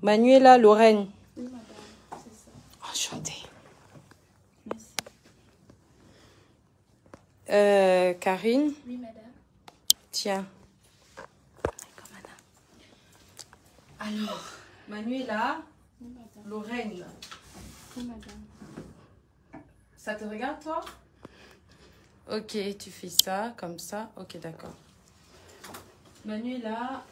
Manuela Lorraine. Oui, madame, c'est ça. Enchantée. Merci. Karine. Oui, madame. Tiens. D'accord, madame. Alors, Manuela Oui, madame. Lorraine. Oui, madame. Ça te regarde, toi? Ok, tu fais ça, comme ça. Ok, d'accord. Manuela,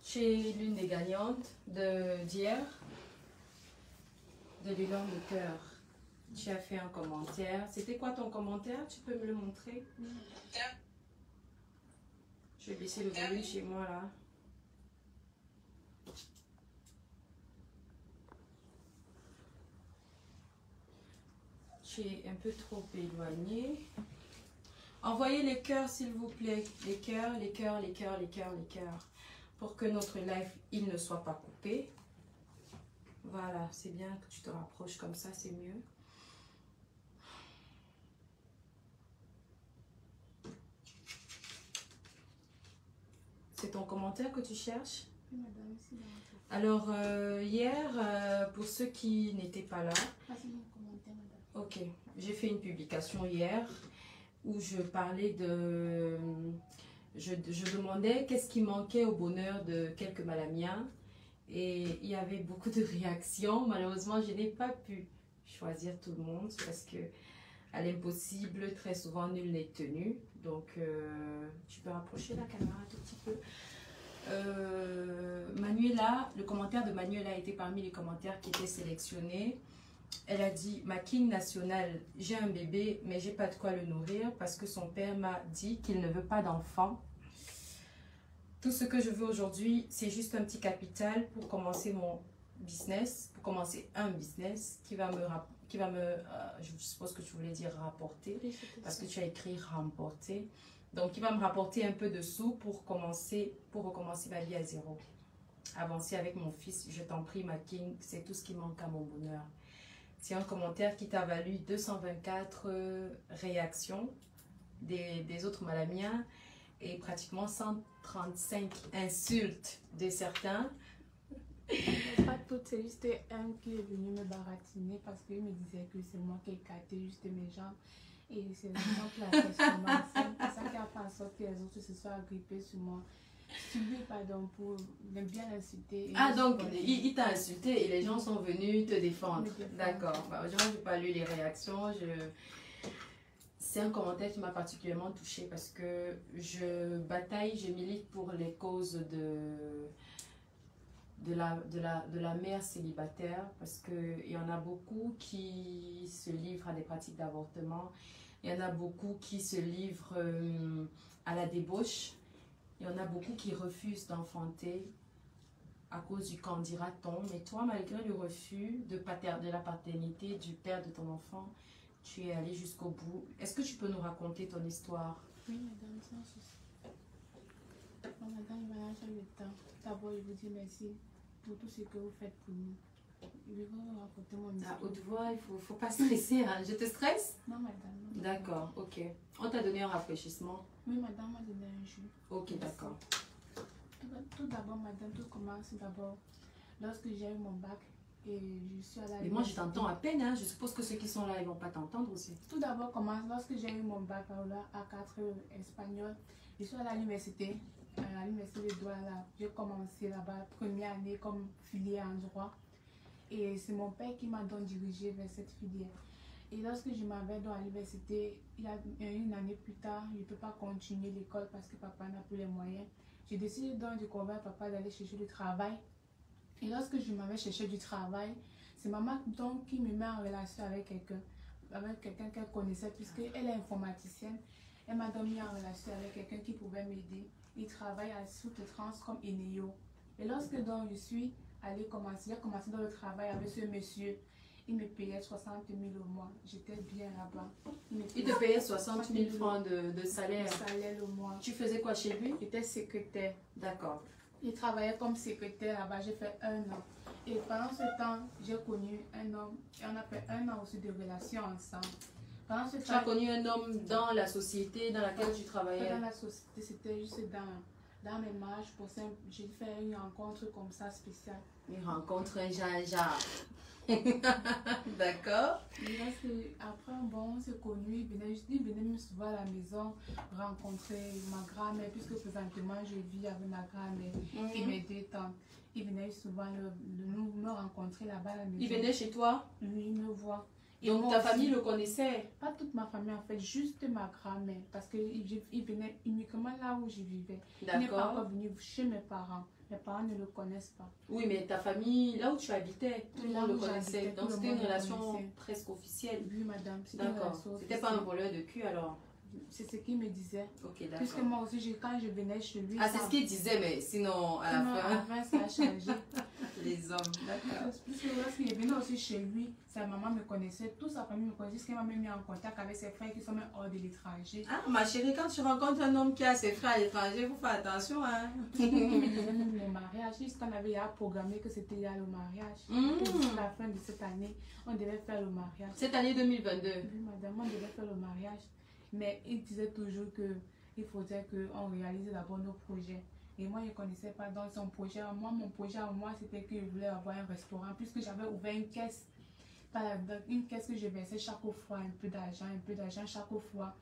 tu es l'une des gagnantes d'hier de l'élan de cœur. Tu as fait un commentaire. C'était quoi ton commentaire? Tu peux me le montrer? Je vais baisser le volume chez moi là. Tu es un peu trop éloigné. Envoyez les cœurs s'il vous plaît. Les cœurs, les cœurs, les cœurs, les cœurs, les cœurs. Pour que notre live, il ne soit pas coupé. Voilà, c'est bien que tu te rapproches comme ça, c'est mieux. C'est ton commentaire que tu cherches? Oui, madame, ici, Alors, hier, pour ceux qui n'étaient pas là, passez mon commentaire, madame. ok, j'ai fait une publication hier où je parlais de... Je demandais qu'est-ce qui manquait au bonheur de quelques Malamiens. Et il y avait beaucoup de réactions. Malheureusement, je n'ai pas pu choisir tout le monde parce que à l'impossible, très souvent, nul n'est tenu. Donc, tu peux rapprocher la caméra un tout petit peu. Manuela, le commentaire de Manuela a été parmi les commentaires qui étaient sélectionnés. Elle a dit: ma king nationale, j'ai un bébé, mais j'ai pas de quoi le nourrir parce que son père m'a dit qu'il ne veut pas d'enfant. Tout ce que je veux aujourd'hui, c'est juste un petit capital pour commencer mon business, pour commencer un business qui va me je suppose que tu voulais dire rapporter, parce que tu as écrit remporter. Donc, qui va me rapporter un peu de sous pour recommencer ma vie à zéro. Avancer avec mon fils, je t'en prie, ma king, c'est tout ce qui manque à mon bonheur. C'est un commentaire qui t'a valu 224 réactions des autres Malamiens et pratiquement 135 insultes de certains. Pas toutes, c'est juste un qui est venu me baratiner parce qu'il me disait que c'est moi qui ai écarté juste mes jambes. Et c'est vraiment que la question c'est ça qui a fait en sorte que les autres se soient agrippés sur moi. Je te prie pardon pour bien insulter. Ah, donc il t'a insulté et les gens sont venus te défendre. D'accord. Bah, je n'ai pas lu les réactions. C'est un commentaire qui m'a particulièrement touchée parce que je bataille, je milite pour les causes de la mère célibataire parce qu'il y en a beaucoup qui se livrent à des pratiques d'avortement. Il y en a beaucoup qui se livrent à la débauche. Il y en a beaucoup qui refusent d'enfanter à cause du qu'en dira-t-on. Mais toi, malgré le refus de la paternité du père de ton enfant, tu es allé jusqu'au bout. Est-ce que tu peux nous raconter ton histoire? Oui, madame, sans souci. Bon, madame, il m'a jamais le temps. D'abord, je vous dis merci pour tout ce que vous faites pour nous. Je vais vous raconter mon histoire. À haute voix, il ne faut pas stresser. Hein. Je te stresse? Non, madame. D'accord, ok. On t'a donné un rafraîchissement? Oui, madame m'a donné un jus. Ok, d'accord. Tout d'abord, madame, tout commence d'abord lorsque j'ai eu mon bac et je suis allée à l'université. Mais moi, je t'entends à peine. Hein. Je suppose que ceux qui sont là, ils ne vont pas t'entendre aussi. Tout d'abord commence lorsque j'ai eu mon bac à 4 espagnol. Je suis allée à l'université de Douala. J'ai commencé là-bas, première année comme filière en droit. Et c'est mon père qui m'a donc dirigé vers cette filière. Et lorsque je m'en vais dans l'université, il y a une année plus tard, je ne peux pas continuer l'école parce que papa n'a plus les moyens. J'ai décidé donc de convaincre papa d'aller chercher du travail. Et lorsque je m'en vais chercher du travail, c'est maman donc qui me met en relation avec quelqu'un qu'elle connaissait puisqu'elle est informaticienne. Elle m'a donc mis en relation avec quelqu'un qui pouvait m'aider. Il travaille à sous-traitance comme Eneo. Et lorsque donc je suis allée j'ai commencé dans le travail avec ce monsieur. Il me payait 60 000 au mois. J'étais bien là-bas. Il te payait 60 000 francs de salaire. De salaire le mois. Tu faisais quoi chez lui? J'étais secrétaire. D'accord. Il travaillait comme secrétaire là-bas. J'ai fait 1 an. Et pendant ce temps, j'ai connu un homme. Et on a fait 1 an aussi de relations ensemble. Pendant ce temps, tu as connu un homme dans la société dans laquelle tu travaillais? Dans la société, c'était juste Dans mes marches, j'ai fait une rencontre comme ça spéciale. Une rencontre, un Jean-Jacques. D'accord. Après, bon, on s'est connus. Il venait même souvent à la maison rencontrer ma grand-mère, puisque présentement je vis avec ma grand-mère et mes deux tantes. Il venait souvent me rencontrer là-bas à la maison. Il venait chez toi? Oui, il me voit. Et donc ta famille le connaissait? Pas toute ma famille en fait, juste ma grand-mère. Parce qu'il venait uniquement là où je vivais. Il n'est pas encore venu chez mes parents. Mes parents ne le connaissent pas. Oui, mais ta famille, là où tu habitais, tout le monde le connaissait. Donc c'était une relation presque officielle. Oui, madame. D'accord. C'était pas un voleur de cul alors? C'est ce qu'il me disait. Ok, d'accord. Puisque moi aussi, quand je venais chez lui... Ah, c'est ce qu'il disait, mais sinon, à la fin, ça a changé. Les hommes, d'accord. Puisque lorsqu'il est venu aussi chez lui, sa maman me connaissait, toute sa famille me connaissait, parce qu'elle m'a même mis en contact avec ses frères qui sont même hors de l'étranger. Ah, ma chérie, quand tu rencontres un homme qui a ses frères à l'étranger, il faut faire attention, hein. Il me disait même le mariage, jusqu'on avait programmé que c'était il y a le mariage. Jusqu'à la fin de cette année, on devait faire le mariage. Cette année 2022? Oui, madame, on devait faire le mariage. Mais il disait toujours qu'il faudrait qu'on réalise d'abord nos projets. Et moi, je ne connaissais pas dans son projet. Moi, mon projet à moi, c'était que je voulais avoir un restaurant. Puisque j'avais ouvert une caisse. Une caisse que je versais chaque fois un peu d'argent chaque fois.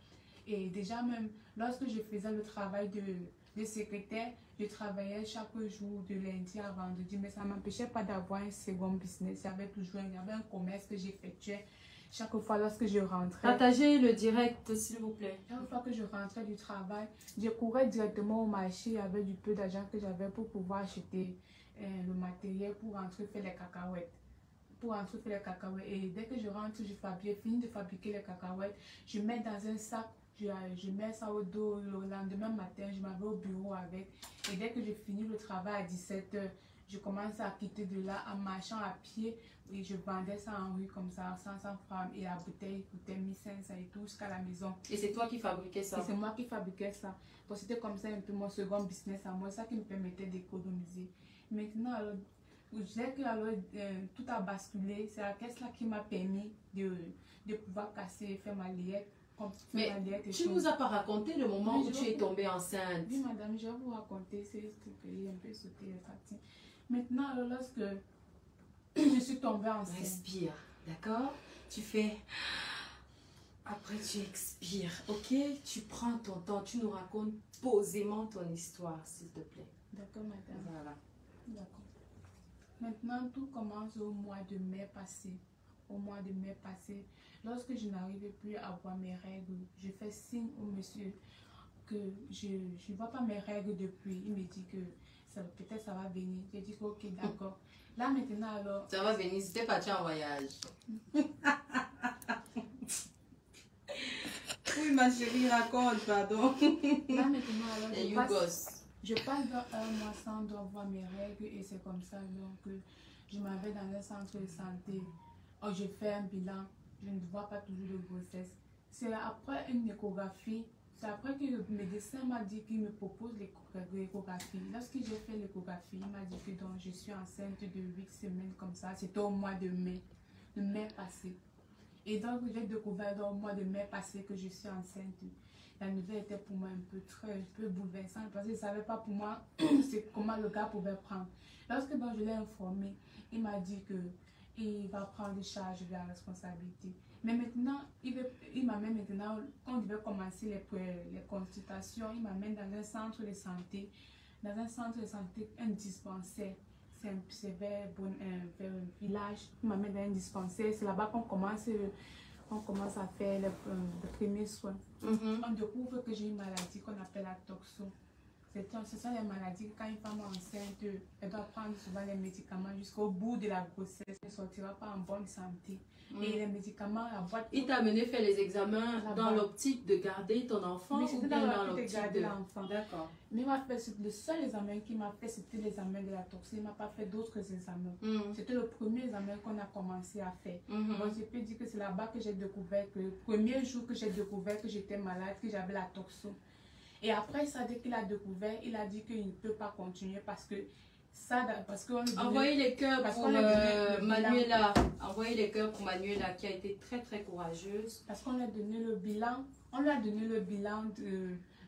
Et déjà même, lorsque je faisais le travail de secrétaire, je travaillais chaque jour de lundi à vendredi. Mais ça ne m'empêchait pas d'avoir un second business. Il y avait un commerce que j'effectuais. Chaque fois lorsque je rentrais... Partagez le direct, s'il vous plaît. Chaque fois que je rentrais du travail, je courais directement au marché avec du peu d'argent que j'avais pour pouvoir acheter le matériel pour rentrer faire les cacahuètes. Et dès que je rentre, je finis de fabriquer les cacahuètes. Je mets dans un sac, je mets ça au dos. Le lendemain matin, je m'en vais au bureau avec. Et dès que je finis le travail à 17 h, je commence à quitter de là en marchant à pied. Et je vendais ça en rue comme ça, 500 francs. Et la bouteille coûtait 1500 et tout jusqu'à la maison. Et c'est toi qui fabriquais ça? C'est moi qui fabriquais ça. Donc c'était comme ça un peu mon second business à moi. Ça qui me permettait d'économiser. Maintenant, alors, je disais que alors, tout a basculé. C'est la caisse là qui m'a permis de pouvoir casser, faire ma liette. Mais tu ne nous as pas raconté le moment où tu es tombée enceinte? Oui, madame, je vais vous raconter. C'est ce que j'ai un peu sauté les parties. Maintenant, alors, lorsque je suis tombée enceinte. Respire, d'accord? Tu fais... Après, tu expires, ok? Tu prends ton temps, tu nous racontes posément ton histoire, s'il te plaît. D'accord, madame. Voilà. D'accord. Maintenant, tout commence au mois de mai passé. Lorsque je n'arrivais plus à voir mes règles, je fais signe au monsieur que je ne vois pas mes règles depuis. Il me dit que peut-être ça va venir. J'ai dit ok, d'accord. Là maintenant alors... Ça va venir, c'était parti en voyage. Oui ma chérie, raconte, pardon. Là maintenant alors... Je passe dans un mois sans voir mes règles et c'est comme ça donc je m'en vais dans un centre de santé. Oh, je fais un bilan, je ne vois pas toujours de grossesse. C'est après une échographie, c'est après que le médecin m'a dit qu'il me propose l'échographie. Lorsque j'ai fait l'échographie, il m'a dit que donc, je suis enceinte de 8 semaines comme ça. C'était au mois de mai passé. Et donc j'ai découvert au mois de mai passé que je suis enceinte. La nouvelle était pour moi un peu bouleversante parce que je ne savais pas pour moi comment le gars pouvait prendre. Lorsque donc, je l'ai informé, il m'a dit qu'il va prendre les charges de la responsabilité. Mais maintenant, il m'amène maintenant, quand on devait commencer les consultations, il m'amène dans un centre de santé. Dans un centre de santé, un dispensaire. C'est vers un village. Il m'amène dans un dispensaire. C'est là-bas qu'on commence à faire les premiers soins. On découvre que j'ai une maladie qu'on appelle la toxo. Ce sont les maladies quand une femme est enceinte, elle doit prendre souvent les médicaments jusqu'au bout de la grossesse. Elle ne sortira pas en bonne santé. Et les médicaments, la boîte... Il t'a amené faire les examens dans l'optique de garder ton enfant? Mais c'était dans l'optique de garder l'enfant. D'accord. Mais le seul examen qu'il m'a fait, c'était l'examen de la toxine. Il ne m'a pas fait d'autres examens. C'était le premier examen qu'on a commencé à faire. Donc je peux dire que c'est là-bas que j'ai découvert, que le premier jour que j'ai découvert que j'étais malade, que j'avais la toxine. Et après ça, dès qu'il a découvert, il a dit qu'il ne peut pas continuer parce que envoyez les cœurs pour Manuela. Envoyez les cœurs pour Manuela qui a été très très courageuse. Parce qu'on lui a donné le bilan. On lui a donné le bilan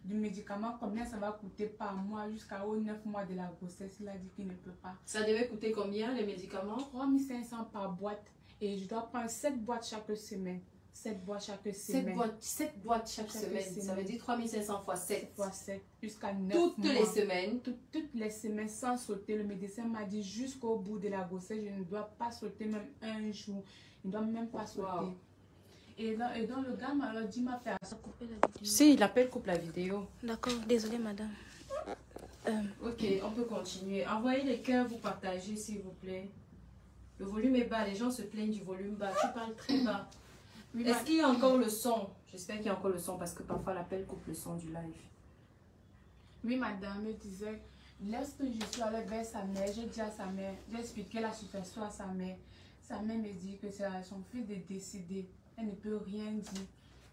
du médicament, combien ça va coûter par mois jusqu'aux 9 mois de la grossesse. Il a dit qu'il ne peut pas. Ça devait coûter combien les médicaments? 3500 par boîte. Et je dois prendre 7 boîtes chaque semaine. 7 boîtes chaque semaine. 7 boîtes chaque semaine. Ça veut dire 3500 fois 7. Fois 7. Jusqu'à 9 Toutes mois. les semaines. Toutes les semaines sans sauter. Le médecin m'a dit jusqu'au bout de la grossesse, je ne dois pas sauter même un jour. Je ne dois même pas sauter. Wow. Et donc le gars m'a dit, m'a fait ça. Si, il appelle coupe la vidéo. D'accord, désolée madame. Ok, on peut continuer. Envoyez les cœurs, vous partagez s'il vous plaît. Le volume est bas, les gens se plaignent du volume bas. Tu parles très bas. Oui, Est-ce qu'il y a encore le son? J'espère qu'il y a encore le son parce que parfois l'appel coupe le son du live. oui, madame me disait, lorsque je suis allée vers sa mère, j'ai dit à sa mère, j'ai expliqué la situation à sa mère. Sa mère me dit que c'est à son fils de décider. Elle ne peut rien dire.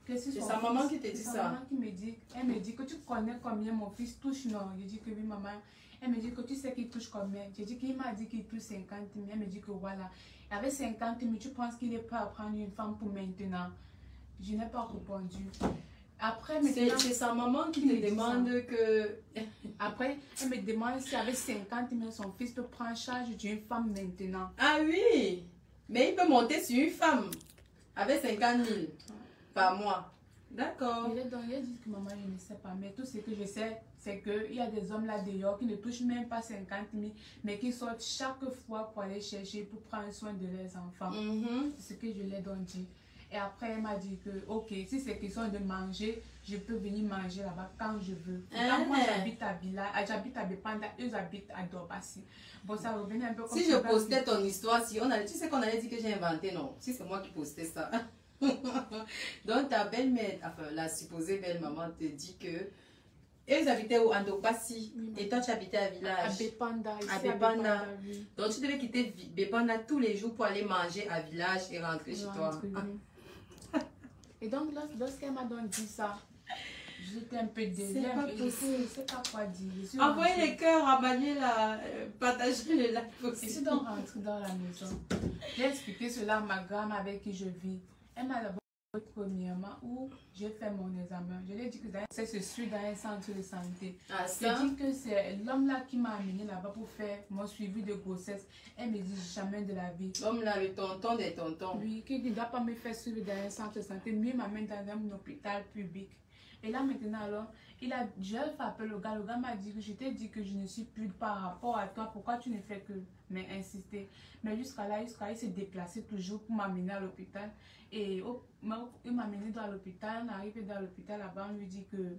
C'est sa maman qui te dit ça? Sa maman qui me dit, elle me dit que tu connais combien mon fils touche, non? Je dis que oui, maman. Elle me dit que tu sais qu'il touche combien? J'ai dit qu'il m'a dit qu'il touche 50 000. Elle me dit que voilà. Avec 50 000, tu penses qu'il est prêt à prendre une femme pour maintenant? Je n'ai pas répondu. Après, c'est sa maman qui te demande que... Après, elle me demande si avec 50 000, son fils peut prendre charge d'une femme maintenant. Ah oui! Mais il peut monter sur une femme avec 50 000 par mois. D'accord. Il a dit que maman, je ne sais pas. Mais tout ce que je sais, c'est qu'il y a des hommes là dehors qui ne touchent même pas 50 000, mais qui sortent chaque fois pour aller chercher, pour prendre soin de leurs enfants. C'est ce que je leur ai dit. Et après, elle m'a dit que, ok, si c'est question de manger, je peux venir manger là-bas quand je veux. Moi, j'habite à Villa, j'habite à Bepanda, eux habitent à Dobassi. Bon, ça revenait un peu comme si je postais ton histoire, si on allait, tu sais qu'on allait dire que j'ai inventé, non? Si c'est moi qui postais ça. Donc, ta belle-mère, enfin, la supposée belle-maman te dit que eux habitaient au Andopassi et toi tu habitais à Village. À Bepanda, ici à Bepanda. Oui. Donc, tu devais quitter Bepanda tous les jours pour aller manger à Village et rentrer chez toi. Et donc, lorsqu'elle m'a donc dit ça, j'étais un peu désolée. C'est pas possible. Je ne sais pas quoi dire. Envoyez les cœurs à Manuela, partagez les lives aussi. Je suis donc rentrée dans la maison. J'ai expliqué cela à ma grand avec qui je vis. Elle m'a d'abord dit premièrement où j'ai fait mon examen. Je lui ai dit que je suis dans un centre de santé. Ah, Je dit que c'est l'homme là qui m'a amené là-bas pour faire mon suivi de grossesse. Elle me dit jamais de la vie. L'homme là, le tonton des tontons. Oui, qui ne doit pas me faire suivre dans un centre de santé, mieux m'amène dans un hôpital public. Et là maintenant alors, je fait appel au gars m'a dit que je t'ai dit que je ne suis plus par rapport à toi, pourquoi tu ne fais que m'insister? Mais jusqu'à là, il s'est déplacé toujours pour m'amener à l'hôpital. Et il m'a amené dans l'hôpital, on arrive dans l'hôpital là-bas, on lui dit que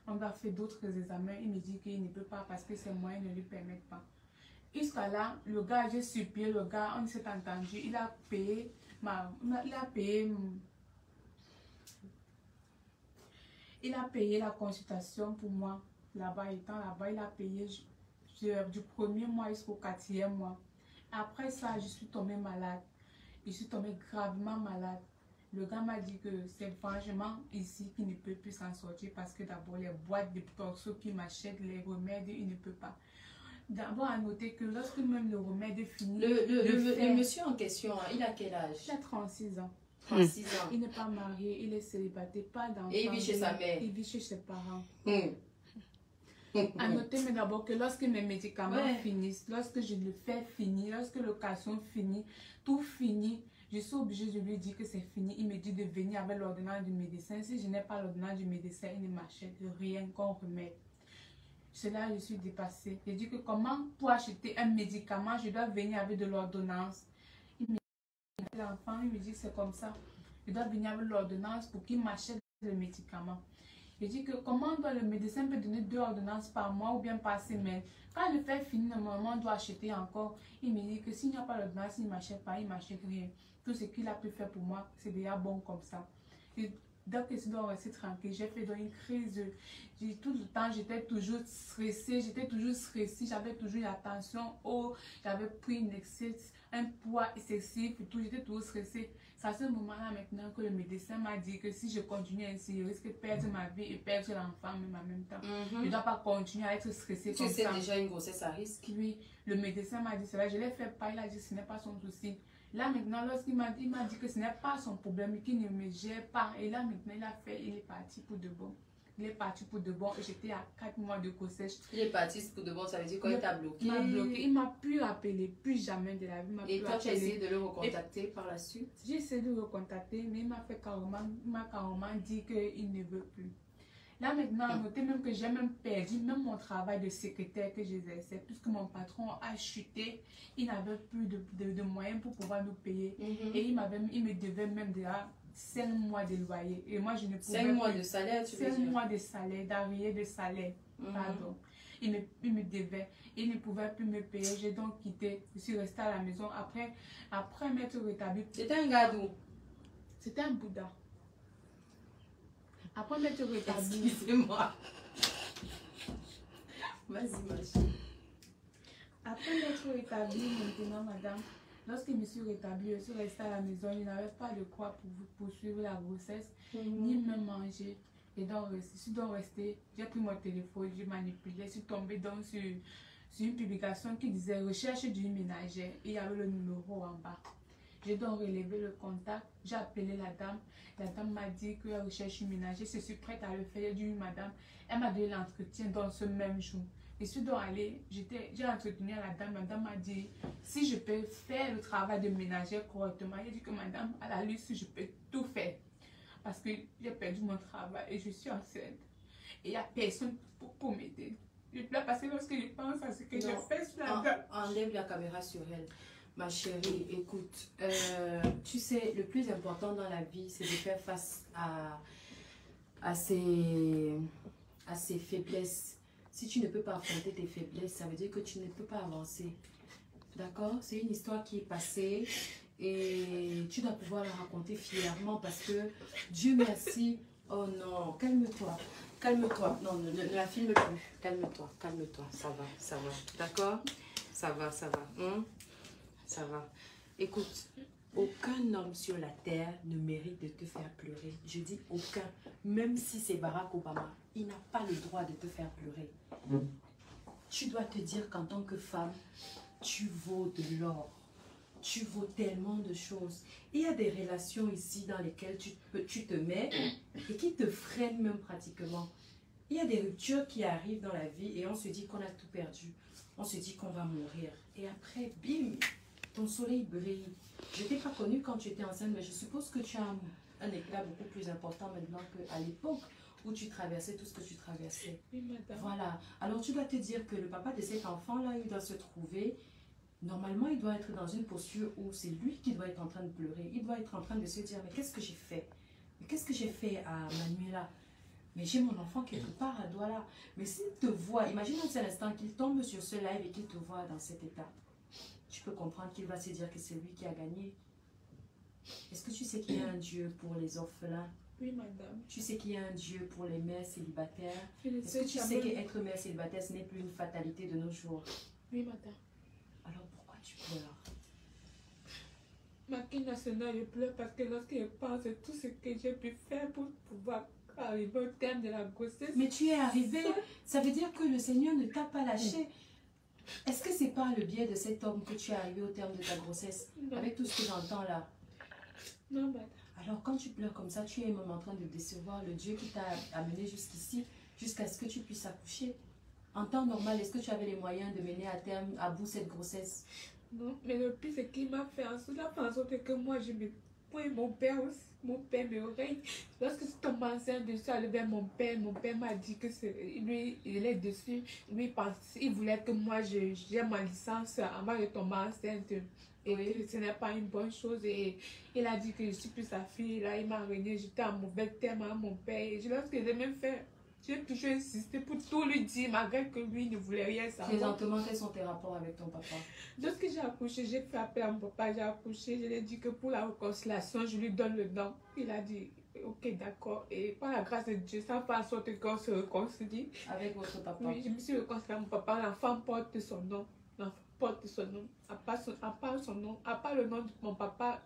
on va faire d'autres examens, il me dit qu'il ne peut pas parce que ses moyens ne lui permettent pas. Jusqu'à là, le gars, j'ai supplié le gars, on s'est entendu, il a payé la consultation pour moi, là-bas, étant là-bas, il a payé du premier mois jusqu'au 4e mois. Après ça, je suis tombée malade. Je suis tombée gravement malade. Le gars m'a dit que c'est franchement ici qu'il ne peut plus s'en sortir parce que d'abord, les boîtes de torso qu'il m'achète, les remèdes, il ne peut pas. D'abord, à noter que lorsque même le remède est fini, le monsieur en question, il a quel âge? Il a 36 ans. 36 ans. Il n'est pas marié, il est célibataire, pas d'enfant. Et il vit chez sa mère. Il vit chez ses parents. À noter mais d'abord que lorsque mes médicaments finissent, lorsque je le fais finir, lorsque l'occasion finit, tout finit, je suis obligée de lui dire que c'est fini. Il me dit de venir avec l'ordonnance du médecin. Si je n'ai pas l'ordonnance du médecin, il ne m'achète rien qu'on remette. Cela, je suis dépassée. Je dis que comment pour acheter un médicament, je dois venir avec de l'ordonnance. Il me dit, l'enfant, il me dit que c'est comme ça. Je dois venir avec l'ordonnance pour qu'il m'achète le médicament. Je dis que comment le médecin peut donner 2 ordonnances par mois ou bien par semaine. Quand le fait finit, normalement, on doit acheter encore. Il me dit que s'il n'y a pas l'ordonnance, il ne m'achète pas, il ne m'achète rien. Tout ce qu'il a pu faire pour moi, c'est déjà bon comme ça. Et donc, je dois rester tranquille. J'ai fait une crise. Tout le temps, j'étais toujours stressée. J'avais toujours la tension haute. J'avais pris un poids excessif. J'étais toujours stressée. C'est à ce moment-là maintenant que le médecin m'a dit que si je continue ainsi, je risque de perdre ma vie et perdre l'enfant même en même temps. Je ne dois pas continuer à être stressée comme ça. Tu sais déjà une grossesse à risque? Oui, le médecin m'a dit cela. Je l'ai fait pas. Il a dit que ce n'est pas son souci. Là maintenant, lorsqu'il m'a dit que ce n'est pas son problème, qu'il ne me gère pas. Et là maintenant, il est parti pour de bon. Il est parti pour de bon. J'étais à 4 mois de grossesse. Il est parti pour de bon, ça veut dire quoi? Il t'a bloqué? Il m'a bloqué. Il m'a plus rappelé, plus jamais de la vie. Et toi, tu as essayé de le recontacter par la suite? J'ai essayé de le recontacter, mais il m'a carrément dit qu'il ne veut plus. Là maintenant, notez même que j'ai même perdu même mon travail de secrétaire que j'exerçais, puisque mon patron a chuté. Il n'avait plus de moyens pour pouvoir nous payer. Et il me devait même déjà 5 mois de loyer. Et moi, je ne pouvais 5 mois de salaire, tu veux dire? 5 mois de salaire, d'arrière de salaire. Pardon. Il me devait. Il ne pouvait plus me payer. J'ai donc quitté. Je suis restée à la maison. Après m'être rétablie. C'était un gars d'où? C'était un Bouddha. Après m'être rétablie. Excusez-moi. Vas-y, ma chérie. Après m'être rétablie maintenant, madame, lorsque je me suis rétablie, je suis restée à la maison. Je n'avais pas de quoi pour poursuivre la grossesse, ni même manger. Et donc, je suis donc restée. J'ai pris mon téléphone, j'ai manipulé. Je suis tombée donc sur une publication qui disait recherche d'une ménagère. Et il y avait le numéro en bas. J'ai donc relevé le contact, j'ai appelé la dame. La dame m'a dit qu'elle recherche une ménagère. Je suis prête à le faire. J'ai dit oui, madame. Elle m'a donné l'entretien dans ce même jour. Je suis donc allée, j'ai entretenu la dame. La dame m'a dit si je peux faire le travail de ménagère correctement. J'ai dit que madame, à la liste, je peux tout faire. Parce que j'ai perdu mon travail et je suis enceinte. Et il n'y a personne pour m'aider. Je pleure parce que lorsque je pense à ce que j'ai fait sur la dame. Enlève la caméra sur elle. Ma chérie, écoute, tu sais, le plus important dans la vie, c'est de faire face à ses faiblesses. Si tu ne peux pas affronter tes faiblesses, ça veut dire que tu ne peux pas avancer. D'accord? C'est une histoire qui est passée et tu dois pouvoir la raconter fièrement parce que Dieu merci. Oh non, calme-toi. Calme-toi. Non, ne la filme plus. Calme-toi, calme-toi. Ça va, ça va. D'accord? Ça va, ça va. Ça va. Écoute, aucun homme sur la terre ne mérite de te faire pleurer. Je dis aucun. Même si c'est Barack Obama, il n'a pas le droit de te faire pleurer. Tu dois te dire qu'en tant que femme, tu vaux de l'or. Tu vaux tellement de choses. Il y a des relations ici dans lesquelles tu te mets et qui te freinent même pratiquement. Il y a des ruptures qui arrivent dans la vie et on se dit qu'on a tout perdu. On se dit qu'on va mourir. Et après, bim, ton soleil brille. Je ne t'ai pas connue quand tu étais enceinte, mais je suppose que tu as un éclat beaucoup plus important maintenant qu'à l'époque où tu traversais tout ce que tu traversais. Oui, madame. Voilà. Alors tu dois te dire que le papa de cet enfant-là, il doit se trouver. Normalement, il doit être dans une posture où c'est lui qui doit être en train de pleurer. Il doit être en train de se dire, mais qu'est-ce que j'ai fait? Mais qu'est-ce que j'ai fait à Manuela? Mais j'ai mon enfant quelque part à Douala. Mais s'il te voit, imagine un seul instant qu'il tombe sur ce live et qu'il te voit dans cet état. Tu peux comprendre qu'il va se dire que c'est lui qui a gagné. Est-ce que tu sais qu'il y a un Dieu pour les orphelins? Oui, madame. Tu sais qu'il y a un Dieu pour les mères célibataires? Est-ce que tu sais qu'être mère célibataire, ce n'est plus une fatalité de nos jours? Oui, madame. Alors pourquoi tu pleures? Ma King nationale, je pleure parce que lorsque je pense de tout ce que j'ai pu faire pour pouvoir arriver au terme de la grossesse. Mais tu es arrivée, ça veut dire que le Seigneur ne t'a pas lâché. Est-ce que c'est par le biais de cet homme que tu es arrivée au terme de ta grossesse? Non. Avec tout ce que j'entends là. Non, madame. Alors quand tu pleures comme ça, tu es même en train de décevoir le Dieu qui t'a amené jusqu'ici, jusqu'à ce que tu puisses accoucher. En temps normal, est-ce que tu avais les moyens de mener à terme, à bout cette grossesse? Non, mais le pire, c'est qu'il m'a fait en sorte que moi, je me... Oui, mon père me règne. Lorsque je suis tombée enceinte, je suis allée vers mon père m'a dit que lui, il est dessus. Lui, il voulait que moi, j'ai ma licence avant de tomber enceinte. Et que ce n'est pas une bonne chose. Et il a dit que je suis plus sa fille. Là, il m'a régné. J'étais en mauvais terme à mon père. Et lorsque j'ai même fait... J'ai toujours insisté pour tout lui dire, malgré que lui ne voulait rien savoir. Présentement, quels sont tes rapports avec ton papa? Lorsque j'ai accouché, j'ai fait appel à mon papa, j'ai accouché, je lui ai dit que pour la réconciliation, je lui donne le nom. Il a dit, ok, d'accord. Et par la grâce de Dieu, ça fait en sorte qu'on se réconcilie. Avec votre papa? Oui, je me suis réconciliée avec mon papa. L'enfant porte son nom. L'enfant porte son nom. À part son nom, à part le nom de mon papa,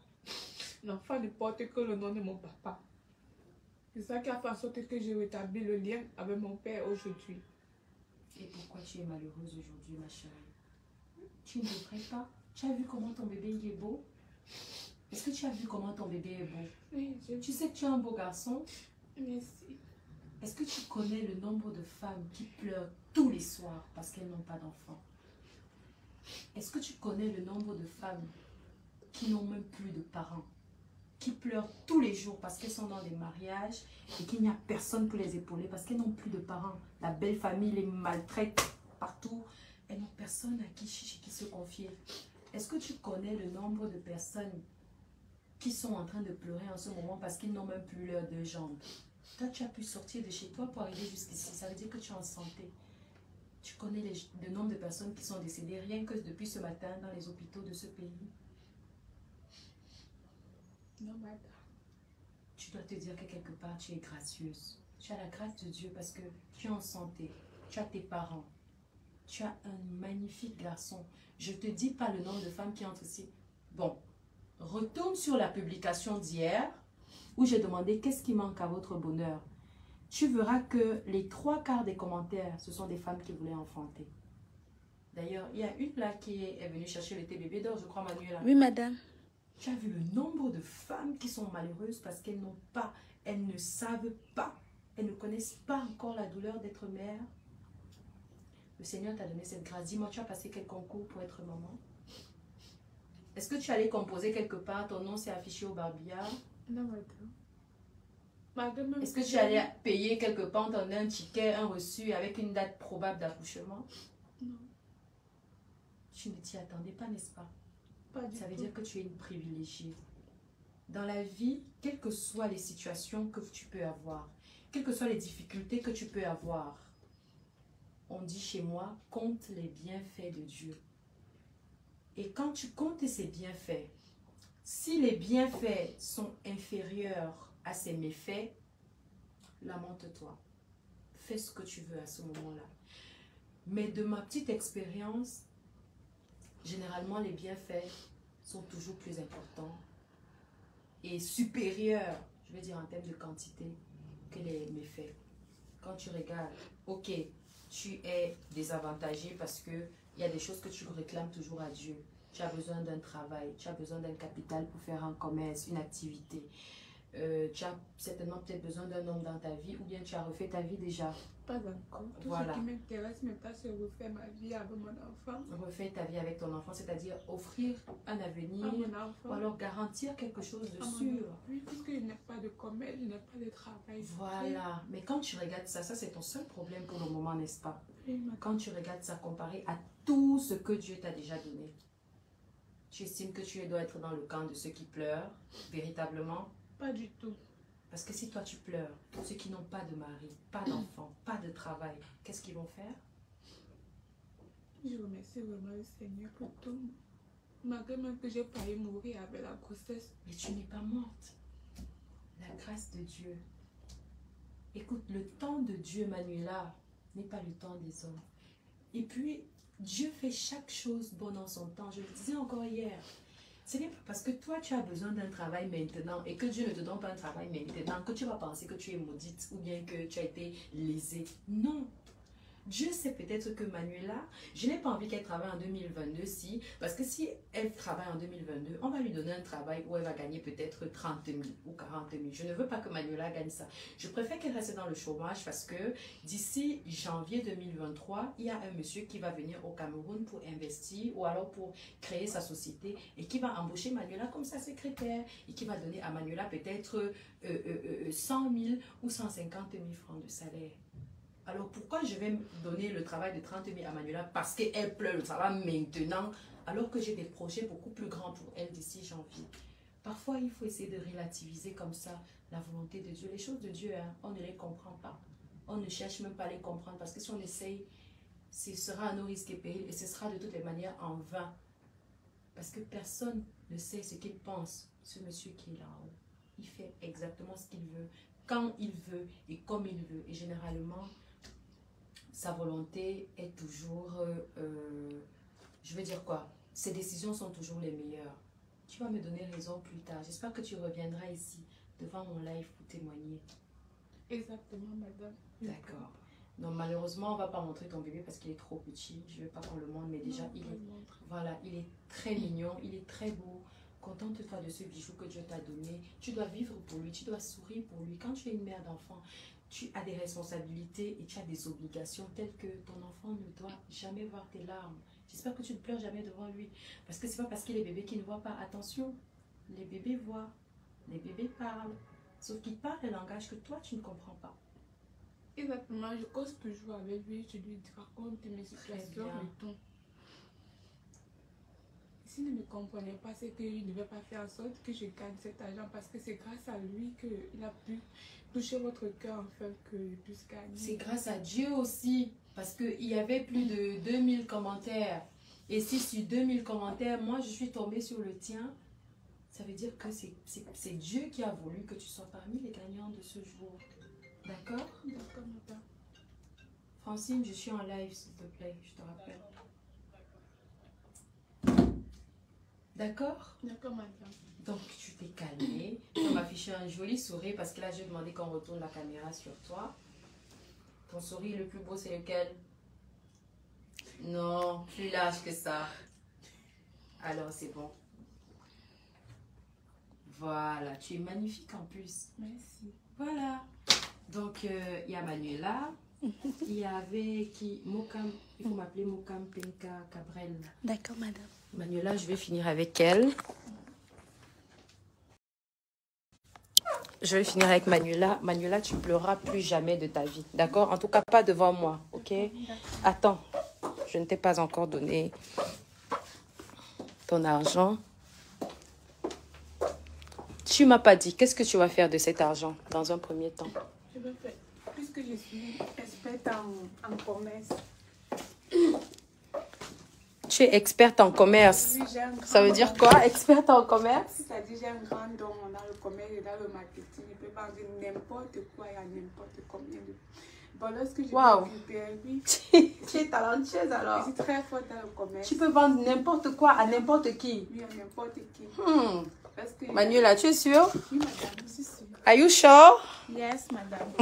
l'enfant ne porte que le nom de mon papa. C'est ça qui a fait en sorte que j'ai rétabli le lien avec mon père aujourd'hui. Et pourquoi tu es malheureuse aujourd'hui, ma chérie? Tu ne devrais pas. Tu as vu comment ton bébé il est beau? Est-ce que tu as vu comment ton bébé est beau? Oui, Tu sais que tu es un beau garçon? Merci. Est-ce que tu connais le nombre de femmes qui pleurent tous les soirs parce qu'elles n'ont pas d'enfants? Est-ce que tu connais le nombre de femmes qui n'ont même plus de parents, qui pleurent tous les jours parce qu'elles sont dans des mariages et qu'il n'y a personne pour les épauler parce qu'elles n'ont plus de parents? La belle famille les maltraite partout. Elles n'ont personne à qui se confier. Est-ce que tu connais le nombre de personnes qui sont en train de pleurer en ce moment parce qu'ils n'ont même plus leurs deux jambes? Toi, tu as pu sortir de chez toi pour arriver jusqu'ici. Ça veut dire que tu es en santé. Tu connais le nombre de personnes qui sont décédées rien que depuis ce matin dans les hôpitaux de ce pays. Non, madame. Tu dois te dire que quelque part, tu es gracieuse. Tu as la grâce de Dieu parce que tu es en santé. Tu as tes parents. Tu as un magnifique garçon. Je ne te dis pas le nombre de femmes qui entrent ici. Bon, retourne sur la publication d'hier où j'ai demandé qu'est-ce qui manque à votre bonheur. Tu verras que les 3/4 des commentaires, ce sont des femmes qui voulaient enfanter. D'ailleurs, il y a une là qui est venue chercher le bébé d'or, je crois, Manuela. Oui, madame. Tu as vu le nombre de femmes qui sont malheureuses parce qu'elles n'ont pas, elles ne savent pas, elles ne connaissent pas encore la douleur d'être mère. Le Seigneur t'a donné cette grâce. Dis-moi, tu as passé quel concours pour être maman? Est-ce que tu allais composer quelque part, ton nom s'est affiché au barbillard? Non, madame. Est-ce que tu allais payer quelque part, t'en as un ticket, un reçu avec une date probable d'accouchement? Non. Tu ne t'y attendais pas, n'est-ce pas? Pas du tout. Ça veut dire que tu es une privilégiée. Dans la vie, quelles que soient les situations que tu peux avoir, quelles que soient les difficultés que tu peux avoir, on dit chez moi, compte les bienfaits de Dieu. Et quand tu comptes ses bienfaits, si les bienfaits sont inférieurs à ses méfaits, lamente-toi. Fais ce que tu veux à ce moment-là. Mais de ma petite expérience, généralement les bienfaits sont toujours plus importants et supérieurs, je veux dire en termes de quantité, que les méfaits. Quand tu regardes, ok, tu es désavantagé parce qu'il y a des choses que tu réclames toujours à Dieu. Tu as besoin d'un travail, tu as besoin d'un capital pour faire un commerce, une activité. Tu as certainement peut-être besoin d'un homme dans ta vie ou bien tu as refait ta vie déjà. Pas encore. Tout Voilà. ce qui m'intéresse maintenant, c'est refaire ma vie avec mon enfant. Refais ta vie avec ton enfant, c'est-à-dire offrir un avenir À mon enfant. ou alors garantir quelque chose de À mon sûr. enfant. Oui, puisque je n'ai pas de commerce, je n'ai pas de travail. Voilà. Mais quand tu regardes ça, c'est ton seul problème pour le moment, n'est-ce pas? Oui, madame. Quand tu regardes ça comparé à tout ce que Dieu t'a déjà donné, tu estimes que tu dois être dans le camp de ceux qui pleurent, véritablement? Pas du tout. Parce que si toi tu pleures, ceux qui n'ont pas de mari, pas d'enfant, pas de travail, qu'est-ce qu'ils vont faire? Je remercie vraiment le Seigneur pour tout. Malgré même que j'ai failli mourir avec la grossesse. Mais tu n'es pas morte. La grâce de Dieu. Écoute, le temps de Dieu, Manuela, n'est pas le temps des hommes. Et puis, Dieu fait chaque chose bonne en son temps. Je le disais encore hier. Ce n'est pas parce que toi, tu as besoin d'un travail maintenant et que Dieu ne te donne pas un travail maintenant que tu vas penser que tu es maudite ou bien que tu as été lésée. Non. Dieu sait peut-être que Manuela, je n'ai pas envie qu'elle travaille en 2022 parce que si elle travaille en 2022, on va lui donner un travail où elle va gagner peut-être 30 000 ou 40 000. Je ne veux pas que Manuela gagne ça. Je préfère qu'elle reste dans le chômage parce que d'ici janvier 2023, il y a un monsieur qui va venir au Cameroun pour investir ou alors pour créer sa société et qui va embaucher Manuela comme sa secrétaire et qui va donner à Manuela peut-être 100 000 ou 150 000 francs de salaire. Alors pourquoi je vais donner le travail de 30 000 à Manuela parce qu'elle pleure le travail maintenant alors que j'ai des projets beaucoup plus grands pour elle d'ici janvier? Parfois, il faut essayer de relativiser comme ça la volonté de Dieu. Les choses de Dieu, hein, on ne les comprend pas. On ne cherche même pas à les comprendre parce que si on essaye, ce sera à nos risques et périls et ce sera de toutes les manières en vain. Parce que personne ne sait ce qu'il pense, ce monsieur qui est là-haut. Il fait exactement ce qu'il veut, quand il veut et comme il veut. Et généralement, sa volonté est toujours, je veux dire quoi, ses décisions sont toujours les meilleures. Tu vas me donner raison plus tard. J'espère que tu reviendras ici devant mon live pour témoigner. Exactement, madame. D'accord. Donc malheureusement, on ne va pas montrer ton bébé parce qu'il est trop petit. Je ne veux pas qu'on le montre, mais déjà, Non, il pas est, le montrer. voilà, il est très mignon, il est très beau. Contente-toi de ce bijou que Dieu t'a donné. Tu dois vivre pour lui, tu dois sourire pour lui. Quand tu es une mère d'enfant, tu as des responsabilités et tu as des obligations telles que ton enfant ne doit jamais voir tes larmes. J'espère que tu ne pleures jamais devant lui. Parce que c'est pas parce qu'il est bébé qu'il ne voit pas. Attention, les bébés voient, les bébés parlent. Sauf qu'ils parlent un langage que toi, tu ne comprends pas. Exactement, je cause toujours avec lui, je lui raconte mes situations et tout. S'il ne me comprenait pas, c'est qu'il ne devait pas faire en sorte que je gagne cet argent parce que c'est grâce à lui qu'il a pu toucher votre cœur en fait que je puisse gagner. C'est grâce à Dieu aussi parce qu'il y avait plus de 2000 commentaires. Et si sur 2000 commentaires, moi je suis tombée sur le tien, ça veut dire que c'est Dieu qui a voulu que tu sois parmi les gagnants de ce jour. D'accord? D'accord, madame. Francine, je suis en live, s'il te plaît, je te rappelle. D'accord? D'accord, madame. Donc, tu t'es calmée. Tu vas m'afficher un joli sourire parce que là, je vais demander qu'on retourne la caméra sur toi. Ton sourire le plus beau, c'est lequel? Non, plus large que ça. Alors, c'est bon. Voilà, tu es magnifique en plus. Merci. Voilà. Donc, il y a Manuela. Il y avait qui? Mokam. Il faut m'appeler Mokam Penka Cabrel. D'accord, madame. Manuela, je vais finir avec elle. Je vais finir avec Manuela. Manuela, tu pleureras plus jamais de ta vie. D'accord? En tout cas, pas devant moi. Ok? Attends. Je ne t'ai pas encore donné ton argent. Tu m'as pas dit. Qu'est-ce que tu vas faire de cet argent dans un premier temps? Je veux faire, puisque je suis experte en commerce. Tu es experte en commerce. Oui, ça veut dire quoi, experte en commerce? C'est-à-dire, j'ai un grand don dans le commerce et dans le marketing. Je peux vendre n'importe quoi et à n'importe combien de... Bon, lorsque je récupère, oui. Tu es talentueuse alors. Je suis très forte dans le commerce. Tu peux vendre n'importe quoi à n'importe qui. Oui, à n'importe qui. Parce que... Manuela, tu es sûre? Oui, madame, je suis sûre. Are you sure? Yes, madame.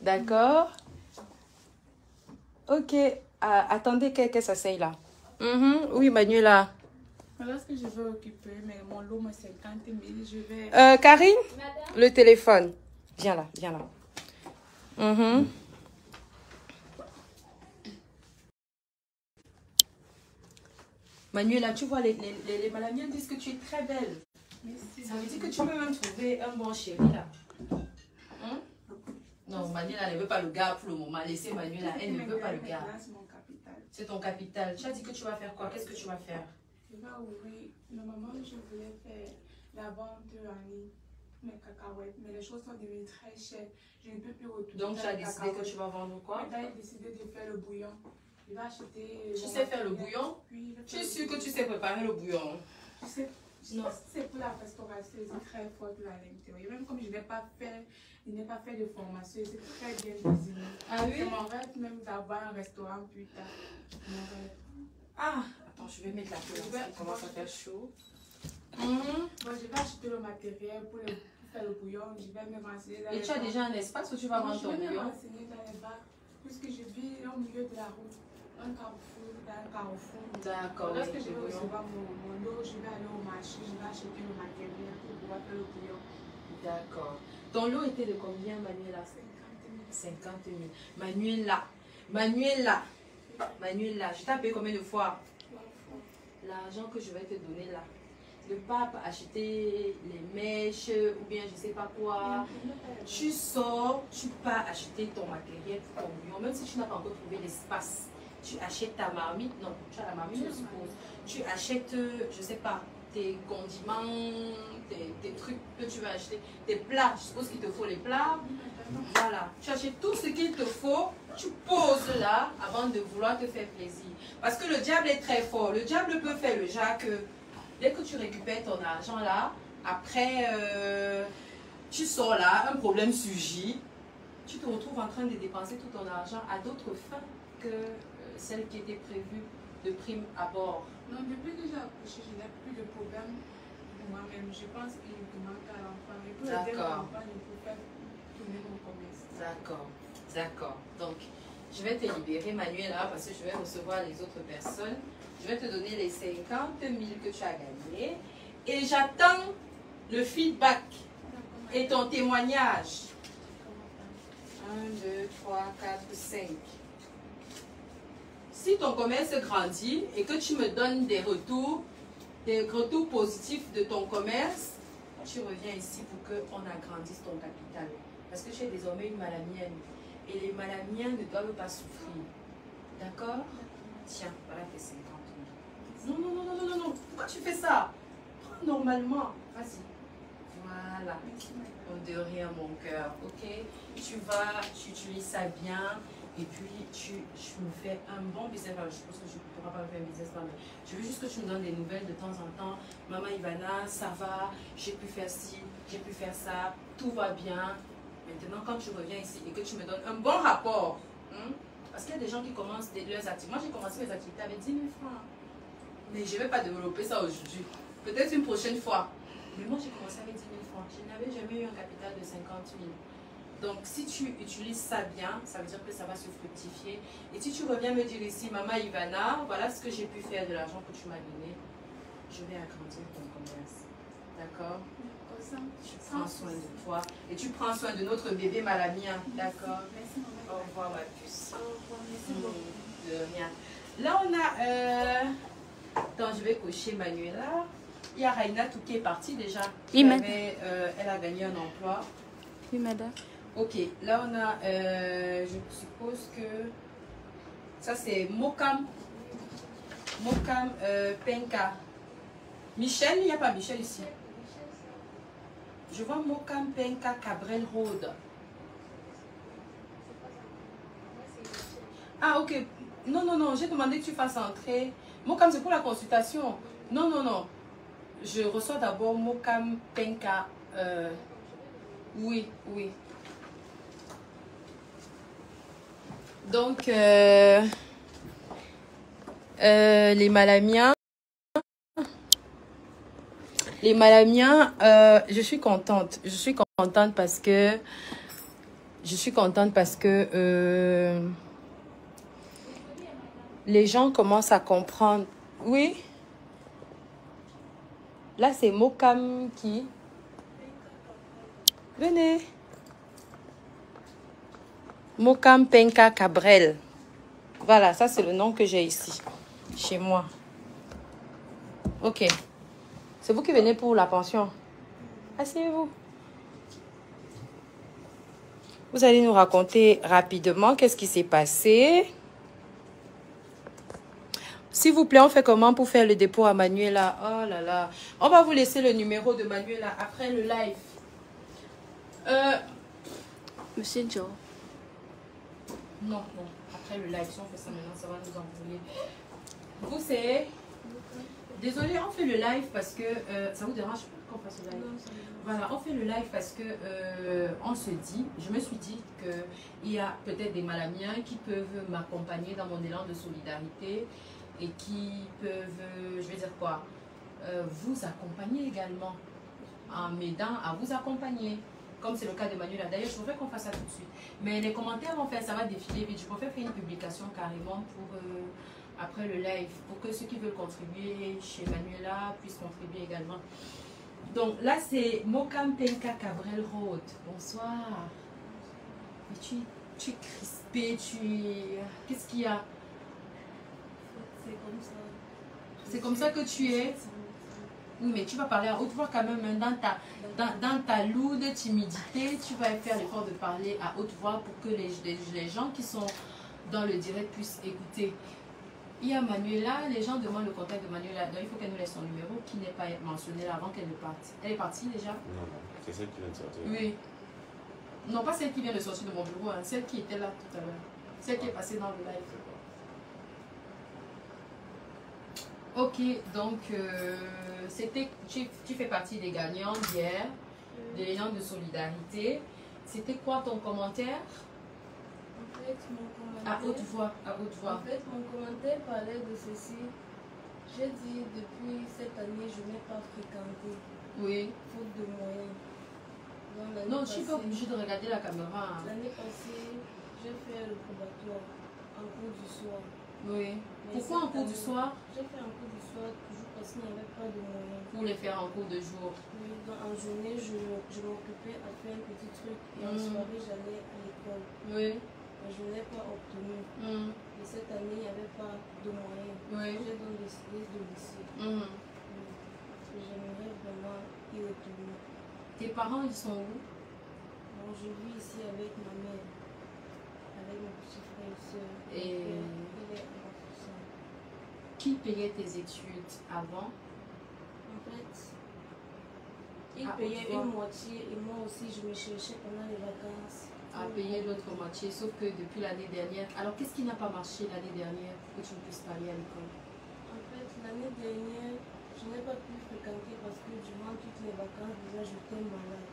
D'accord. Ok. Attendez qu'elle s'asseye là. Oui, Manuela. Lorsque je veux occuper mon lot, mes 50 000, je vais... Karine, madame? Le téléphone. Viens là, viens là. Manuela, tu vois, les malamiens disent que tu es très belle. Merci. Ça veut dire que tu peux même trouver un bon chéri là. Non, Manuela ne veut pas le gars pour le moment. Laissez Manuela, elle ne veut pas le gars. C'est mon capital. C'est ton capital. Tu as dit que tu vas faire quoi? Qu'est-ce que tu vas faire? Je vais ouvrir. Normalement, je voulais faire la vente en ligne, mes cacahuètes, mais les choses sont devenues très chères. Je ne peux plus retourner. Donc, tu as décidé que tu vas vendre quoi? J'ai décidé de faire le bouillon. Je vais acheter. Tu sais faire le bouillon? Oui. Je suis sûre que tu sais préparer le bouillon. Tu sais, non. C'est pour la restauration, c'est très fort là à l'intérieur. Même comme je n'ai pas fait de formation, c'est très bien cuisiné. Ah oui? C'est mon rêve même d'avoir un restaurant plus tard. Mon rêve. Ah, attends, je vais mettre la clé. Il commence à faire chaud. Bon, je vais acheter le matériel pour faire le bouillon. Je vais me renseigner dans et tu as déjà un espace où tu vas vendre ton bouillon? Je vais me renseigner dans les bacs, puisque je vis au milieu de la route. Un carrefour. D'accord. Lorsque je vais recevoir mon lot, je vais aller au marché, je vais acheter le matériel pour pouvoir faire le bouillon. D'accord. Ton lot était de combien, Manuela? 50 000. Manuela, je t'ai appelé combien de fois? L'argent que je vais te donner là. Le pape acheter les mèches ou bien je sais pas quoi. Tu sors, tu pars acheter ton matériel pour ton bouillon, même si tu n'as pas encore trouvé l'espace. Tu achètes ta marmite, non, tu as la marmite, je suppose. Tu achètes, je sais pas, tes condiments, tes trucs que tu vas acheter, tes plats, je suppose qu'il te faut les plats. Voilà, tu achètes tout ce qu'il te faut, tu poses là avant de vouloir te faire plaisir. Parce que le diable est très fort. Le diable peut faire le genre que dès que tu récupères ton argent là, après tu sors là, un problème surgit, tu te retrouves en train de dépenser tout ton argent à d'autres fins que celle qui était prévue de prime abord. Non, depuis que j'ai accouché, je n'ai plus de problème pour moi-même. Je pense qu'il me manque à l'enfant. Et pour aider l'enfant, je peux faire tourner mon commerce. D'accord. Donc, je vais te libérer, Manuela, parce que je vais recevoir les autres personnes. Je vais te donner les 50 000 que tu as gagnés. Et j'attends le feedback et ton témoignage. 2, 3, 4, 5. Si ton commerce grandit et que tu me donnes des retours positifs de ton commerce, tu reviens ici pour qu'on agrandisse ton capital. Parce que tu es désormais une malamienne. Et les malamiens ne doivent pas souffrir. D'accord? Tiens, voilà tes 50 000. Non, non, non, non, non, non. Pourquoi tu fais ça? Prends normalement. Vas-y. Voilà. De rien, mon cœur. Ok? Tu vas, tu utilises ça bien. Et puis, tu me fais un bon business. Enfin, je pense que tu ne pourras pas me faire un business par, mais je veux juste que tu me donnes des nouvelles de temps en temps. Maman Ivana, ça va, j'ai pu faire ci, j'ai pu faire ça, tout va bien. Maintenant, quand tu reviens ici et que tu me donnes un bon rapport, parce qu'il y a des gens qui commencent leurs activités. Moi, j'ai commencé mes activités avec 10 000 francs. Mais je ne vais pas développer ça aujourd'hui. Peut-être une prochaine fois. Mais moi, j'ai commencé avec 10 000 francs. Je n'avais jamais eu un capital de 50 000. Donc, si tu utilises ça bien, ça veut dire que ça va se fructifier. Et si tu reviens me dire ici, Maman Ivana, voilà ce que j'ai pu faire de l'argent que tu m'as donné, je vais agrandir ton commerce. D'accord? Tu prends soin de toi. Et tu prends soin de notre bébé Malamien. D'accord? Au revoir, ma puce. Au revoir, merci beaucoup. De rien. Là, on a... Attends, je vais cocher Manuela. Il y a Raina tout qui est partie déjà. Oui, elle a gagné un emploi. Oui, madame. Ok, là on a, je suppose que ça c'est Mokam Penka. Michel, il n'y a pas Michel ici. Je vois Mokam Penka Cabrel Road. Ah ok, non, non, non, j'ai demandé que tu fasses entrer. Mokam c'est pour la consultation. Non, non, non. Je reçois d'abord Mokam Penka. Oui, oui. Donc, les malamiens, je suis contente. Je suis contente parce que, les gens commencent à comprendre. Oui. Là, c'est Mokam qui. Venez. Mokam Penka Cabrel. Voilà, ça c'est le nom que j'ai ici, chez moi. Ok. C'est vous qui venez pour la pension. Asseyez-vous. Vous allez nous raconter rapidement qu'est-ce qui s'est passé. S'il vous plaît, on fait comment pour faire le dépôt à Manuela? Oh là là. On va vous laisser le numéro de Manuela après le live. Monsieur Joe. Non, non. Après le live, si on fait ça maintenant, ça va nous embrouiller. Vous, c'est... Désolée, on fait le live parce que... ça vous dérange qu'on fasse le live? Non, voilà, on fait le live parce que on se dit, je me suis dit qu'il y a peut-être des malamiens qui peuvent m'accompagner dans mon élan de solidarité et qui peuvent, je vais dire quoi, vous accompagner également en m'aidant à vous accompagner. Comme c'est le cas de Manuela. D'ailleurs, je voudrais qu'on fasse ça tout de suite. Mais les commentaires vont faire, ça va défiler vite. Je préfère faire une publication carrément pour après le live, pour que ceux qui veulent contribuer chez Manuela puissent contribuer également. Donc là, c'est Mokam Penka Cabrel Road. Bonsoir. Mais tu es crispé, Qu'est-ce qu'il y a? C'est comme ça. C'est comme ça que tu es? Oui, mais tu vas parler à haute voix quand même. Dans ta lourde timidité, tu vas faire l'effort de parler à haute voix pour que les gens qui sont dans le direct puissent écouter. Il y a Manuela, les gens demandent le contact de Manuela. Donc il faut qu'elle nous laisse son numéro qui n'est pas mentionné là avant qu'elle ne parte. Elle est partie déjà? Non, non, c'est celle qui vient de sortir. Oui. Non, pas celle qui vient de sortir de mon bureau, hein. Celle qui était là tout à l'heure. Celle qui est passée dans le live. Ok, donc tu fais partie des gagnants d'hier, de l'élan de solidarité. C'était quoi ton commentaire? En fait, mon commentaire... À haute voix, à haute voix. En fait, mon commentaire parlait de ceci. J'ai dit depuis cette année, je n'ai pas fréquenté. Oui. Faute de moyens. Non, tu n'es pas obligé de regarder la caméra. L'année passée, j'ai fait le probatoire en cours du soir. Oui. Mais Pourquoi en cette cours du année, soir? J'ai fait un cours du soir toujours parce qu'il n'y avait pas de moyens. Pour les faire en cours de jour. Oui, donc en journée, je m'occupais à faire un petit truc et en soirée, j'allais à l'école. Oui. Mais je n'ai pas obtenu. Et cette année, il n'y avait pas de moyens. Oui. J'ai donc décidé de laisser. Oui. J'aimerais vraiment y retourner. Tes parents, ils sont où? Bon, je vis ici avec ma mère, avec mes petits frères et soeurs. Et Il est à la Foussant. qui payait tes études avant? En fait, il Ah, payait toi. une moitié et moi aussi je me cherchais pendant les vacances. À payer l'autre moitié, sauf que depuis l'année dernière. Alors, qu'est-ce qui n'a pas marché l'année dernière pour que tu ne puisses pas aller à l'école? En fait, l'année dernière, je n'ai pas pu fréquenter parce que durant toutes les vacances, déjà j'étais malade.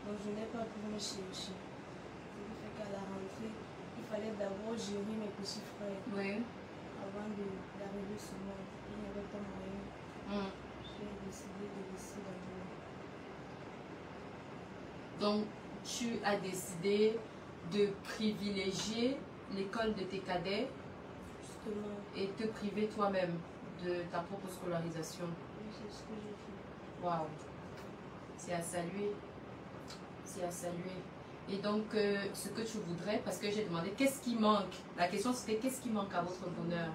Donc je n'ai pas pu me chercher. Ce qui fait qu'à la rentrée, il fallait d'abord gérer mes petits frères Oui. avant d'arriver sur moi. Il n'y avait pas moyen. J'ai décidé de laisser d'abord. Donc, tu as décidé de privilégier l'école de tes cadets Justement, et te priver toi-même de ta propre scolarisation. oui, c'est ce que j'ai fait. Waouh! C'est à saluer. C'est à saluer. Et donc, ce que tu voudrais, parce que j'ai demandé qu'est-ce qui manque. La question c'était qu'est-ce qui manque à votre bonheur?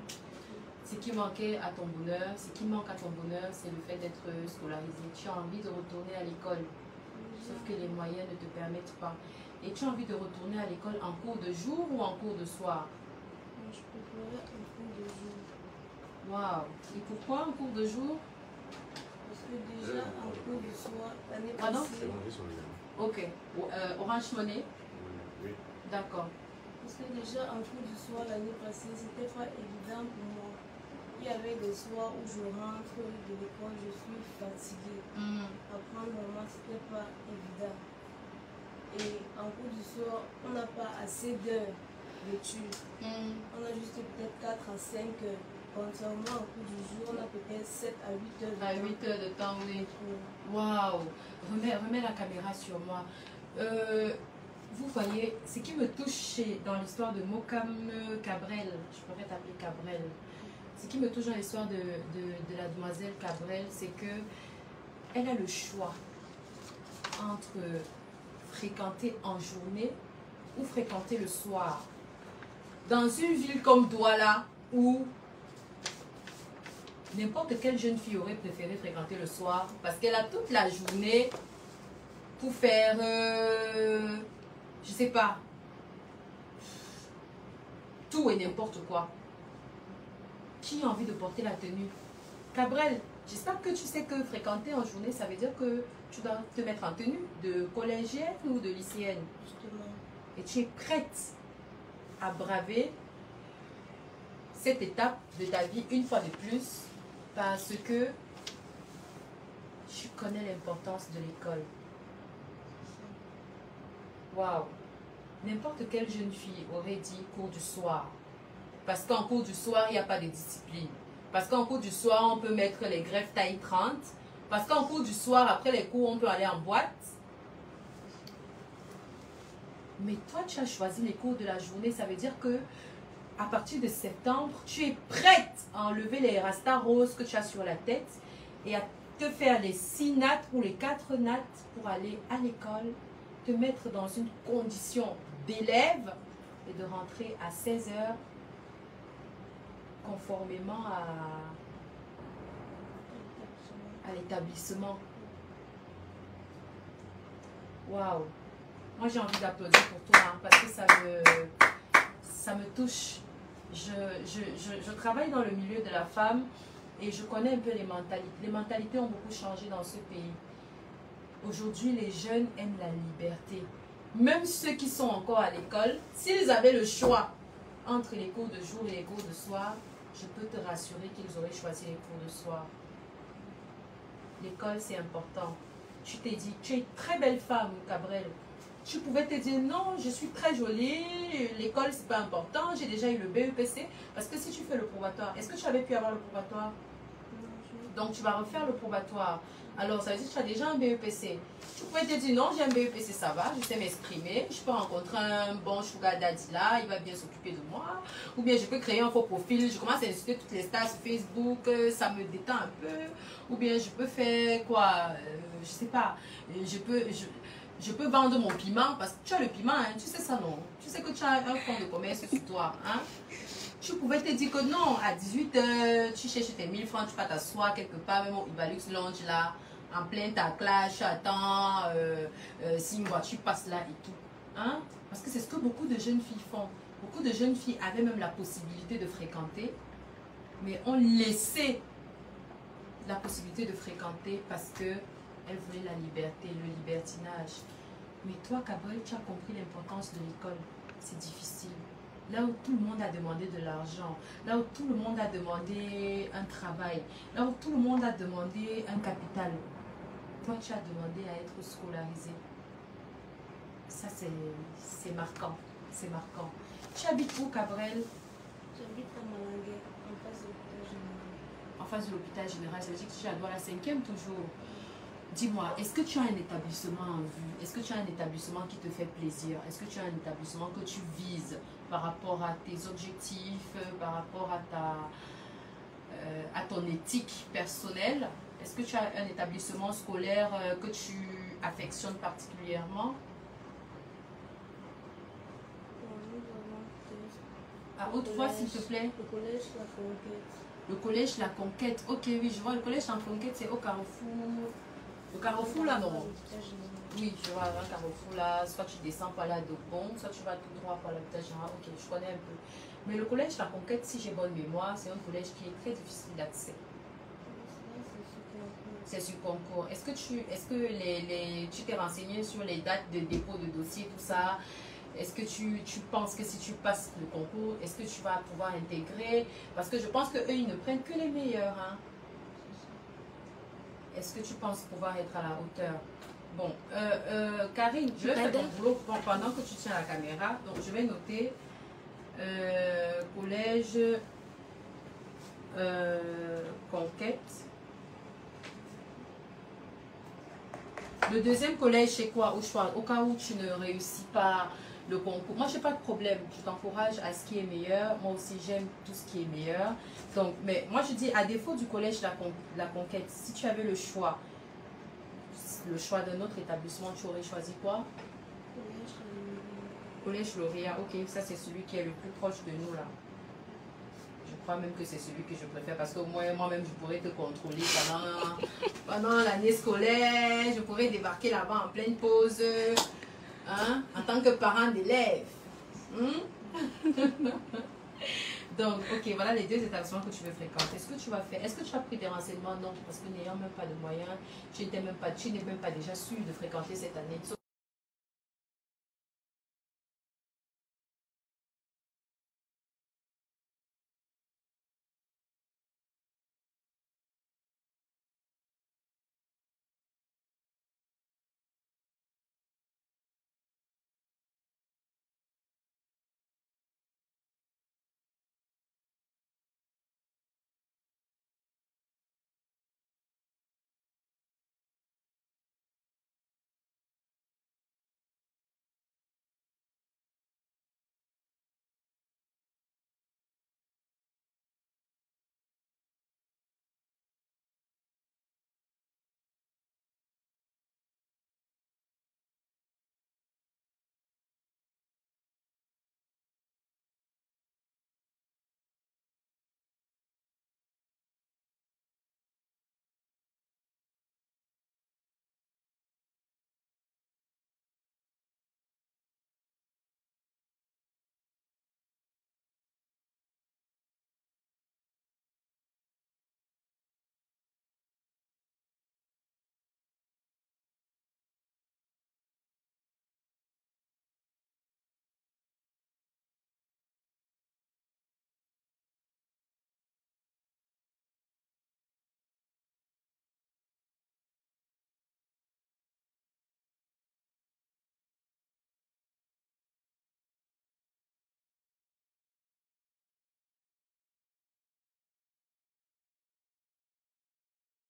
Ce qui manquait à ton bonheur, ce qui manque à ton bonheur, c'est le fait d'être scolarisé. Tu as envie de retourner à l'école, sauf que les moyens ne te permettent pas. Et tu as envie de retourner à l'école en cours de jour ou en cours de soir? Moi, je préférais un cours de jour. Waouh! Et pourquoi en cours de jour? Parce que déjà en cours du soir, l'année Pardon? passée, C'est bon, ils sont là. Ok. Orange Money? Oui. D'accord. parce que déjà en cours du soir l'année passée, c'était pas évident pour moi. Il y avait des soirs où je rentre de l'école, je suis fatiguée. Apprendre vraiment, c'était pas évident. Et en cours du soir, on n'a pas assez d'heures d'études. On a juste peut-être 4 à 5 heures. Contrairement au cours du jour, on a peut-être 7 à 8 heures de À temps. 8 heures de temps, oui. Oui. Waouh! Remets la caméra sur moi. Vous voyez, ce qui me touche dans l'histoire de Mokam Cabrel, je pourrais t'appeler Cabrel, ce qui me touche dans l'histoire de la demoiselle Cabrel, c'est que elle a le choix entre fréquenter en journée ou fréquenter le soir. Dans une ville comme Douala, où n'importe quelle jeune fille aurait préféré fréquenter le soir, parce qu'elle a toute la journée pour faire, je sais pas, tout et n'importe quoi. Qui a envie de porter la tenue? Cabrel, j'espère que tu sais que fréquenter en journée, ça veut dire que tu dois te mettre en tenue de collégienne ou de lycéenne. Justement. Et tu es prête à braver cette étape de ta vie une fois de plus parce que tu connais l'importance de l'école. Waouh! N'importe quelle jeune fille aurait dit cours du soir. Parce qu'en cours du soir, il n'y a pas de discipline. Parce qu'en cours du soir, on peut mettre les greffes taille 30. Parce qu'en cours du soir, après les cours, on peut aller en boîte. Mais toi, tu as choisi les cours de la journée. Ça veut dire que à partir de septembre, tu es prête à enlever les rastas roses que tu as sur la tête et à te faire les 6 nattes ou les 4 nattes pour aller à l'école, te mettre dans une condition d'élève et de rentrer à 16 h conformément à l'établissement. Waouh! Moi, j'ai envie d'applaudir pour toi hein, parce que ça me touche. Je travaille dans le milieu de la femme et je connais un peu les mentalités. Les mentalités ont beaucoup changé dans ce pays. Aujourd'hui, les jeunes aiment la liberté. Même ceux qui sont encore à l'école, s'ils avaient le choix entre les cours de jour et les cours de soir, je peux te rassurer qu'ils auraient choisi les cours de soir. L'école, c'est important. Tu t'es dit, tu es une très belle femme, Cabrel. Tu pouvais te dire, non, je suis très jolie, l'école, c'est pas important, j'ai déjà eu le BEPC. Parce que si tu fais le probatoire, est-ce que tu avais pu avoir le probatoire? Donc, tu vas refaire le probatoire. Alors, ça veut dire que tu as déjà un BEPC. Tu pourrais te dire, non, j'ai un BEPC, ça va, je sais m'exprimer. Je peux rencontrer un bon sugar daddy là, il va bien s'occuper de moi. Ou bien, je peux créer un faux profil. Je commence à insulter toutes les stars sur Facebook, ça me détend un peu. Ou bien, je peux faire quoi, je sais pas. Je peux vendre mon piment parce que tu as le piment, hein, tu sais ça, non? Tu sais que tu as un fonds de commerce sur toi, hein? Tu pouvais te dire que non, à 18h, tu cherches tes 1000 francs, tu vas t'asseoir quelque part, même au Ibalux Lounge là, en plein taclage, tu attends si une voiture passe là et tout. Hein? Parce que c'est ce que beaucoup de jeunes filles font. Beaucoup de jeunes filles avaient même la possibilité de fréquenter, mais ont laissé la possibilité de fréquenter parce qu'elles voulaient la liberté, le libertinage. Mais toi, Gabriel, tu as compris l'importance de l'école. C'est difficile. Là où tout le monde a demandé de l'argent, là où tout le monde a demandé un travail, là où tout le monde a demandé un capital, toi tu as demandé à être scolarisé. Ça c'est marquant, c'est marquant. Tu habites où, Gabriel? J'habite à Malangué, en face de l'hôpital général. En face de l'hôpital général, ça veut dire que tu es à la 5e toujours. Dis-moi, est-ce que tu as un établissement en vue? Est-ce que tu as un établissement qui te fait plaisir? Est-ce que tu as un établissement que tu vises par rapport à tes objectifs, par rapport à ton éthique personnelle? Est-ce que tu as un établissement scolaire que tu affectionnes particulièrement? À haute voix, s'il te plaît. Le collège La Conquête. Le collège La Conquête. Ok, oui, je vois. Le collège La Conquête, c'est au Carrefour. Le Carrefour là, non? Oui, tu vois, un Carrefour là, soit tu descends par là de bon, soit tu vas tout droit par l'hôpital général. Ok, je connais un peu. Mais le collège La Conquête, si j'ai bonne mémoire, c'est un collège qui est très difficile d'accès. C'est sur concours. Est-ce que tu t'es renseigné sur les dates de dépôt de dossier, tout ça? Est-ce que tu penses que si tu passes le concours, est-ce que tu vas pouvoir intégrer? Parce que je pense qu'eux, ils ne prennent que les meilleurs. Hein? Est-ce que tu penses pouvoir être à la hauteur? Bon, Karine, je vais faire ton boulot pendant que tu tiens la caméra. Donc, je vais noter collège Conquête. Le deuxième collège, c'est quoi? Au cas où tu ne réussis pas le concours. Moi, je n'ai pas de problème. Je t'encourage à ce qui est meilleur. Moi aussi, j'aime tout ce qui est meilleur. Donc, mais moi, je dis, à défaut du collège La Conquête, si tu avais le choix d'un autre établissement, tu aurais choisi quoi? Collège Lauréat. Ok, ça, c'est celui qui est le plus proche de nous, là. Je crois même que c'est celui que je préfère parce que moi-même, je pourrais te contrôler pendant l'année scolaire. Je pourrais débarquer là-bas en pleine pause. Hein, en tant que parent d'élève. Donc, ok, voilà les deux établissements que tu veux fréquenter. Est-ce que tu vas faire? Est-ce que tu as pris des renseignements? Non, parce que n'ayant même pas de moyens, tu n'es même pas déjà sûr de fréquenter cette année. Ce